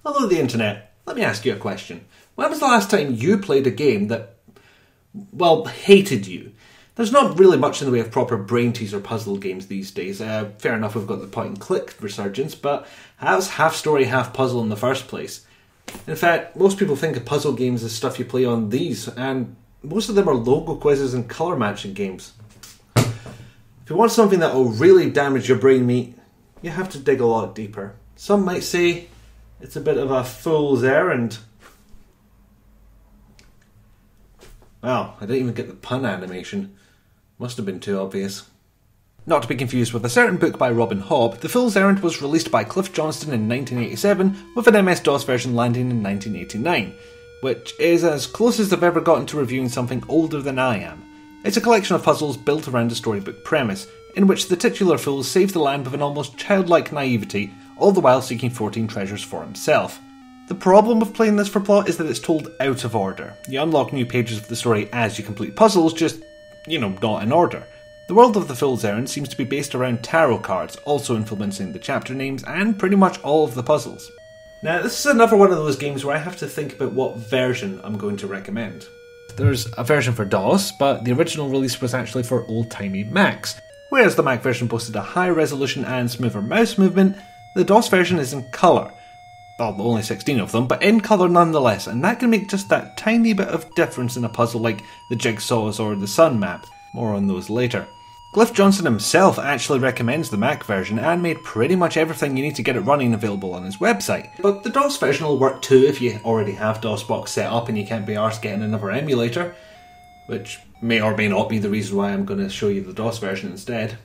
Hello the internet, let me ask you a question. When was the last time you played a game that, well, hated you? There's not really much in the way of proper brain teaser puzzle games these days. Fair enough, we've got the point and click resurgence, but how's half story, half puzzle in the first place? In fact, most people think of puzzle games as stuff you play on these, and most of them are logo quizzes and colour matching games. If you want something that will really damage your brain meat, you have to dig a lot deeper. Some might say it's a bit of a fool's errand. Wow, I didn't even get the pun animation. Must have been too obvious. Not to be confused with a certain book by Robin Hobb, The Fool's Errand was released by Cliff Johnston in 1987, with an MS-DOS version landing in 1989, which is as close as I've ever gotten to reviewing something older than I am. It's a collection of puzzles built around a storybook premise, in which the titular fool saves the land with an almost childlike naivety, all the while seeking 14 treasures for himself. The problem with playing this for plot is that it's told out of order. You unlock new pages of the story as you complete puzzles, just, not in order. The world of The Fool's Errand seems to be based around tarot cards, also influencing the chapter names and pretty much all of the puzzles. Now, this is another one of those games where I have to think about what version I'm going to recommend. There's a version for DOS, but the original release was actually for old-timey Macs. Whereas the Mac version boasted a higher resolution and smoother mouse movement, the DOS version is in colour. Well, only 16 of them, but in colour nonetheless, and that can make just that tiny bit of difference in a puzzle like the Jigsaws or the Sun map. More on those later. Cliff Johnston himself actually recommends the Mac version and made pretty much everything you need to get it running available on his website. But the DOS version will work too if you already have DOSBox set up and you can't be arsed getting another emulator, which may or may not be the reason why I'm going to show you the DOS version instead.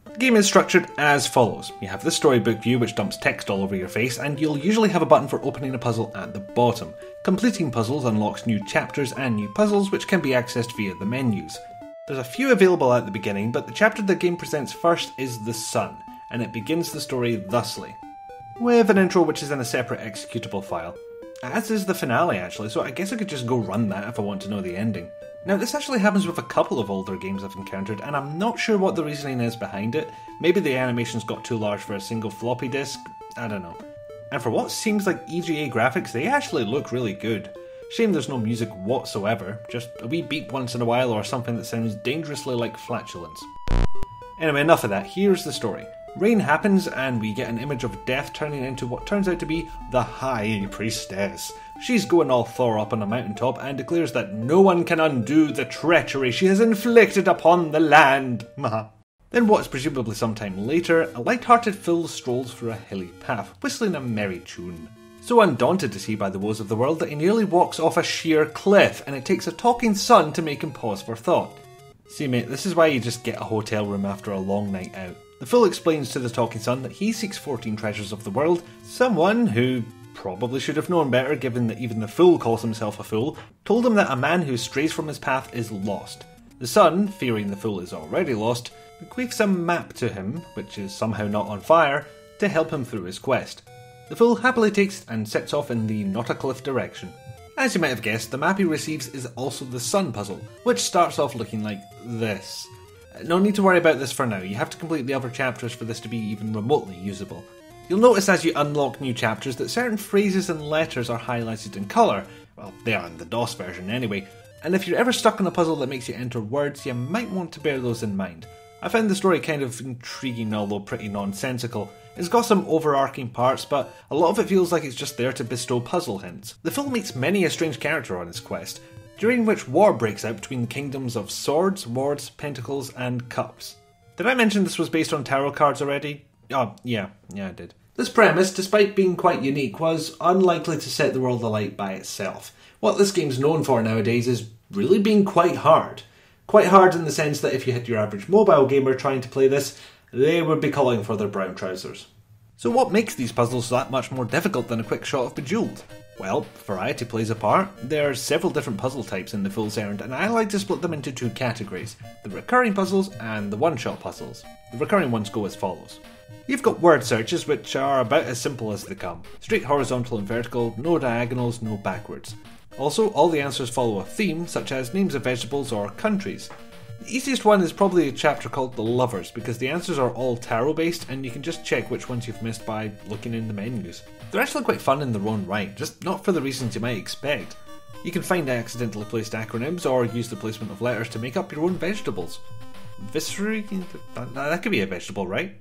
The game is structured as follows. You have the storybook view which dumps text all over your face, and you'll usually have a button for opening a puzzle at the bottom. Completing puzzles unlocks new chapters and new puzzles which can be accessed via the menus. There's a few available at the beginning, but the chapter the game presents first is The Sun, and it begins the story thusly, with an intro which is in a separate executable file. As is the finale actually, so I guess I could just go run that if I want to know the ending. Now this actually happens with a couple of older games I've encountered, and I'm not sure what the reasoning is behind it. Maybe the animations got too large for a single floppy disk, I don't know. And for what seems like EGA graphics, they actually look really good. Shame there's no music whatsoever, just a wee beep once in a while or something that sounds dangerously like flatulence. Anyway, enough of that, here's the story. Rain happens and we get an image of Death turning into what turns out to be the High Priestess. She's going all Thor up on a mountaintop and declares that no one can undo the treachery she has inflicted upon the land. Then what's presumably sometime later, a light-hearted fool strolls through a hilly path, whistling a merry tune. So undaunted is he by the woes of the world that he nearly walks off a sheer cliff, and it takes a talking sun to make him pause for thought. See mate, this is why you just get a hotel room after a long night out. The fool explains to the talking sun that he seeks 14 treasures of the world, someone who probably should have known better given that even the fool calls himself a fool, told him that a man who strays from his path is lost. The sun, fearing the fool is already lost, bequeaths a map to him, which is somehow not on fire, to help him through his quest. The fool happily takes and sets off in the not a cliff direction. As you might have guessed, the map he receives is also the sun puzzle, which starts off looking like this. No need to worry about this for now, you have to complete the other chapters for this to be even remotely usable. You'll notice as you unlock new chapters that certain phrases and letters are highlighted in colour. Well, they are in the DOS version anyway, and if you're ever stuck on a puzzle that makes you enter words, you might want to bear those in mind. I found the story kind of intriguing, although pretty nonsensical. It's got some overarching parts, but a lot of it feels like it's just there to bestow puzzle hints. The fool meets many a strange character on his quest, during which war breaks out between the kingdoms of swords, wards, pentacles, and cups. Did I mention this was based on tarot cards already? Oh, yeah, I did. This premise, despite being quite unique, was unlikely to set the world alight by itself. What this game's known for nowadays is really being quite hard. Quite hard in the sense that if you hit your average mobile gamer trying to play this, they would be calling for their brown trousers. So what makes these puzzles that much more difficult than a quick shot of Bejeweled? Well, variety plays a part. There are several different puzzle types in The Fool's Errand, and I like to split them into two categories, the recurring puzzles and the one-shot puzzles. The recurring ones go as follows. You've got word searches, which are about as simple as they come. Straight horizontal and vertical, no diagonals, no backwards. Also, all the answers follow a theme, such as names of vegetables or countries. The easiest one is probably a chapter called The Lovers, because the answers are all tarot based and you can just check which ones you've missed by looking in the menus. They're actually quite fun in their own right, just not for the reasons you might expect. You can find accidentally placed acronyms or use the placement of letters to make up your own vegetables. Viscera? That could be a vegetable, right?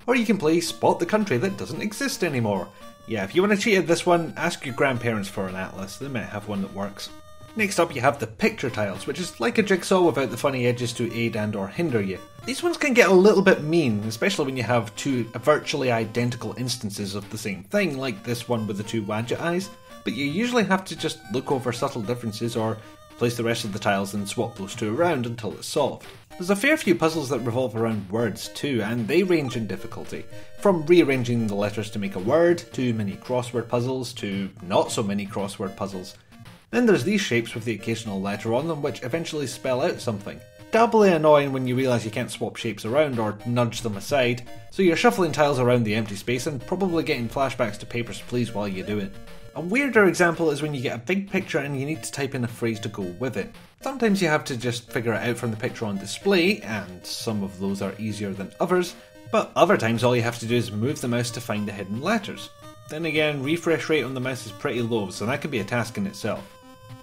Or you can play Spot the Country That Doesn't Exist Anymore. Yeah, if you want to cheat at this one, ask your grandparents for an atlas, they might have one that works. Next up you have the picture tiles, which is like a jigsaw without the funny edges to aid and or hinder you. These ones can get a little bit mean, especially when you have two virtually identical instances of the same thing, like this one with the two Wadget eyes, but you usually have to just look over subtle differences or place the rest of the tiles and swap those two around until it's solved. There's a fair few puzzles that revolve around words too, and they range in difficulty. From rearranging the letters to make a word, to mini crossword puzzles, to not so many crossword puzzles. Then there's these shapes with the occasional letter on them which eventually spell out something. Doubly annoying when you realise you can't swap shapes around or nudge them aside, so you're shuffling tiles around the empty space and probably getting flashbacks to Papers, Please while you do it. A weirder example is when you get a big picture and you need to type in a phrase to go with it. Sometimes you have to just figure it out from the picture on display, and some of those are easier than others, but other times all you have to do is move the mouse to find the hidden letters. Then again, refresh rate on the mouse is pretty low, so that can be a task in itself.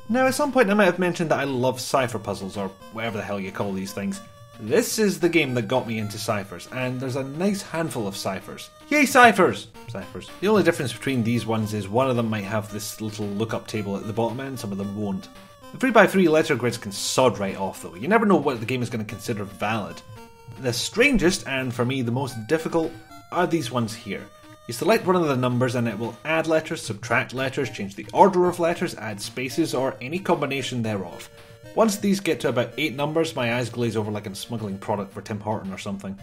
Now at some point I might have mentioned that I love cipher puzzles, or whatever the hell you call these things. This is the game that got me into ciphers, and there's a nice handful of ciphers. Yay ciphers! Ciphers. The only difference between these ones is one of them might have this little lookup table at the bottom and some of them won't. The 3x3 letter grids can sod right off though, you never know what the game is going to consider valid. The strangest, and for me the most difficult, are these ones here. You select one of the numbers and it will add letters, subtract letters, change the order of letters, add spaces, or any combination thereof. Once these get to about 8 numbers, my eyes glaze over like I'm smuggling product for Tim Horton or something.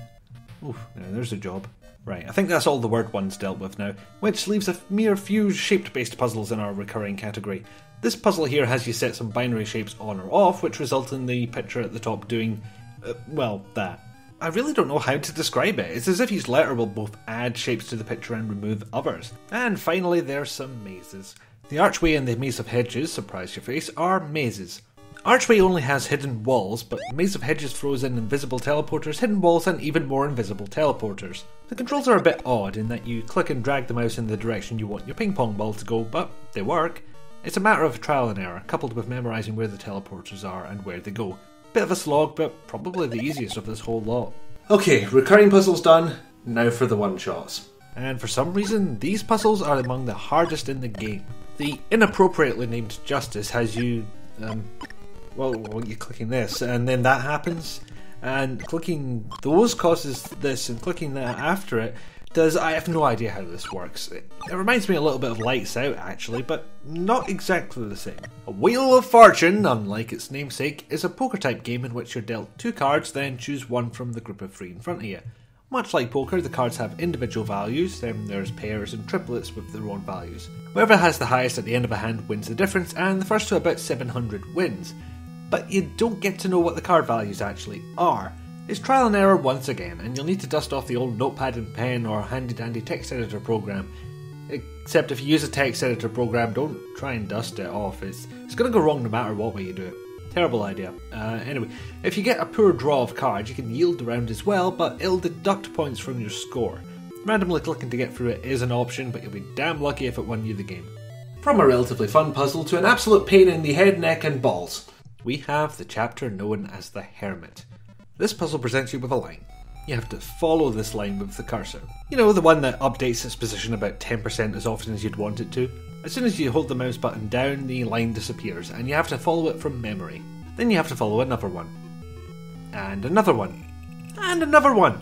Oof, now there's a job. Right, I think that's all the word ones dealt with now, which leaves a mere few shaped-based puzzles in our recurring category. This puzzle here has you set some binary shapes on or off, which result in the picture at the top doing, well, that. I really don't know how to describe it. It's as if each letter will both add shapes to the picture and remove others. And finally, there's some mazes. The archway and the maze of hedges, surprise your face, are mazes. Archway only has hidden walls, but Maze of Hedges throws in invisible teleporters, hidden walls, and even more invisible teleporters. The controls are a bit odd in that you click and drag the mouse in the direction you want your ping pong ball to go, but they work. It's a matter of trial and error, coupled with memorising where the teleporters are and where they go. Bit of a slog, but probably the easiest of this whole lot. Okay, recurring puzzles done, now for the one-shots. And for some reason, these puzzles are among the hardest in the game. The inappropriately named Justice has you, well, you're clicking this, and then that happens, and clicking those causes this, and clicking that after it does. I have no idea how this works. It reminds me a little bit of Lights Out, actually, but not exactly the same. A Wheel of Fortune, unlike its namesake, is a poker-type game in which you're dealt 2 cards, then choose one from the group of 3 in front of you. Much like poker, the cards have individual values, then there's pairs and triplets with their own values. Whoever has the highest at the end of a hand wins the difference, and the first to about 700 wins. But you don't get to know what the card values actually are. It's trial and error once again, and you'll need to dust off the old notepad and pen or handy dandy text editor program. Except if you use a text editor program, don't try and dust it off. It's going to go wrong no matter what way you do it. Terrible idea. Anyway, if you get a poor draw of cards, you can yield the round as well, but it'll deduct points from your score. Randomly clicking to get through it is an option, but you'll be damn lucky if it won you the game. From a relatively fun puzzle to an absolute pain in the head, neck and balls, we have the chapter known as the Hermit. This puzzle presents you with a line. You have to follow this line with the cursor. You know, the one that updates its position about 10% as often as you'd want it to. As soon as you hold the mouse button down, the line disappears, and you have to follow it from memory. Then you have to follow another one. And another one. And another one.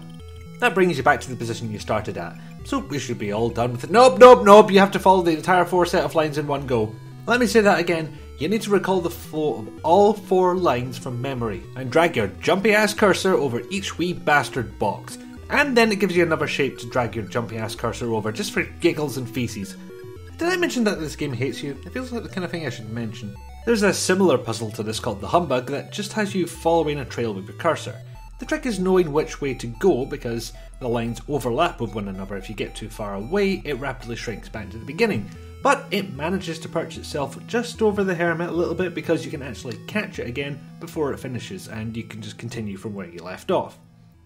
That brings you back to the position you started at. So we should be all done with it. Nope, you have to follow the entire 4 set of lines in one go. Let me say that again. You need to recall the flow of all 4 lines from memory, and drag your jumpy ass cursor over each wee bastard box. And then it gives you another shape to drag your jumpy ass cursor over, just for giggles and feces. Did I mention that this game hates you? It feels like the kind of thing I should mention. There's a similar puzzle to this called the Humbug that just has you following a trail with your cursor. The trick is knowing which way to go, because the lines overlap with one another. If you get too far away, it rapidly shrinks back to the beginning. but it manages to perch itself just over the hermit a little bit because you can actually catch it again before it finishes, and you can just continue from where you left off.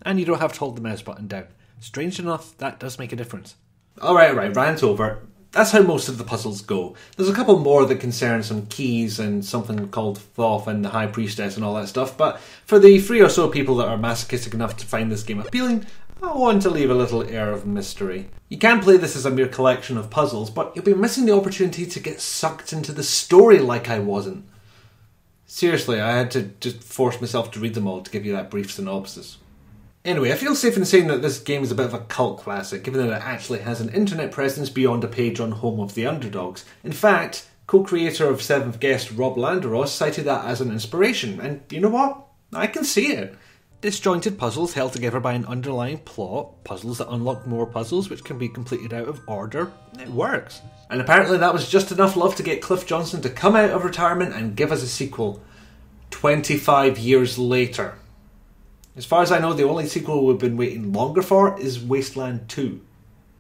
And you don't have to hold the mouse button down. Strange enough, that does make a difference. Alright, rant over. That's how most of the puzzles go. There's a couple more that concern some keys and something called Thoth and the High Priestess and all that stuff, but for the 3 or so people that are masochistic enough to find this game appealing, I want to leave a little air of mystery. You can play this as a mere collection of puzzles, but you'll be missing the opportunity to get sucked into the story like I wasn't. Seriously, I had to just force myself to read them all to give you that brief synopsis. Anyway, I feel safe in saying that this game is a bit of a cult classic, given that it actually has an internet presence beyond a page on Home of the Underdogs. In fact, co-creator of 7th Guest Rob Landeros cited that as an inspiration, and you know what? I can see it. Disjointed puzzles held together by an underlying plot, puzzles that unlock more puzzles which can be completed out of order. It works. And apparently that was just enough love to get Cliff Johnston to come out of retirement and give us a sequel. 25 years later. As far as I know, the only sequel we've been waiting longer for is Wasteland 2.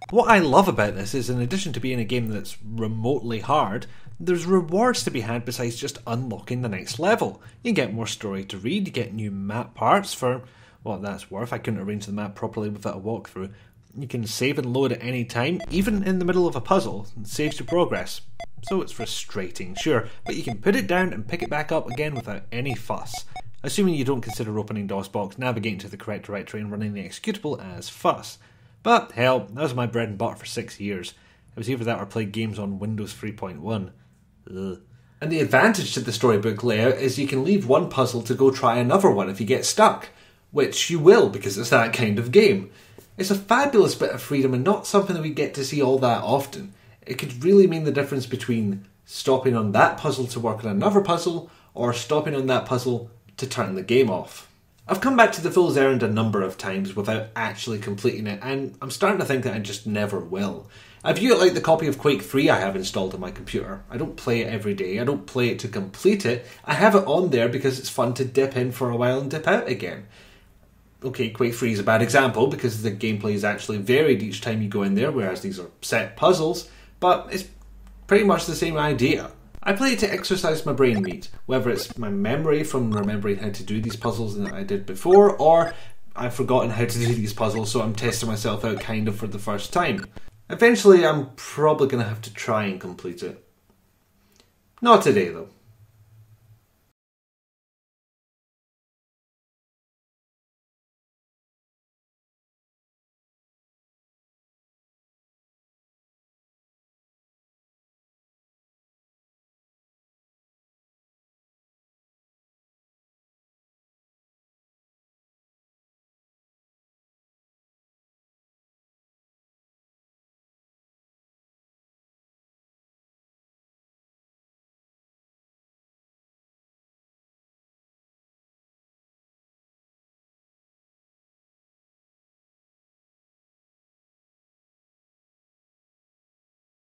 What I love about this is, in addition to being a game that's remotely hard, there's rewards to be had besides just unlocking the next level. You get more story to read, you get new map parts for what that's worth. I couldn't arrange the map properly without a walkthrough. You can save and load at any time, even in the middle of a puzzle. It saves your progress. So it's frustrating, sure, but you can put it down and pick it back up again without any fuss. Assuming you don't consider opening DOSBox, navigating to the correct directory and running the executable as fuss. But hell, that was my bread and butter for 6 years. It was either that or play games on Windows 3.1. Ugh. And the advantage to the storybook layout is you can leave one puzzle to go try another one if you get stuck. Which you will, because it's that kind of game. It's a fabulous bit of freedom and not something that we get to see all that often. It could really mean the difference between stopping on that puzzle to work on another puzzle, or stopping on that puzzle to turn the game off. I've come back to the Fool's Errand a number of times without actually completing it, and I'm starting to think that I just never will. I view it like the copy of Quake 3 I have installed on my computer. I don't play it every day, I don't play it to complete it, I have it on there because it's fun to dip in for a while and dip out again. Okay, Quake 3 is a bad example because the gameplay is actually varied each time you go in there, whereas these are set puzzles, but it's pretty much the same idea. I play it to exercise my brain meat, whether it's my memory from remembering how to do these puzzles that I did before, or I've forgotten how to do these puzzles, so I'm testing myself out kind of for the first time. Eventually, I'm probably going to have to try and complete it. Not today, though.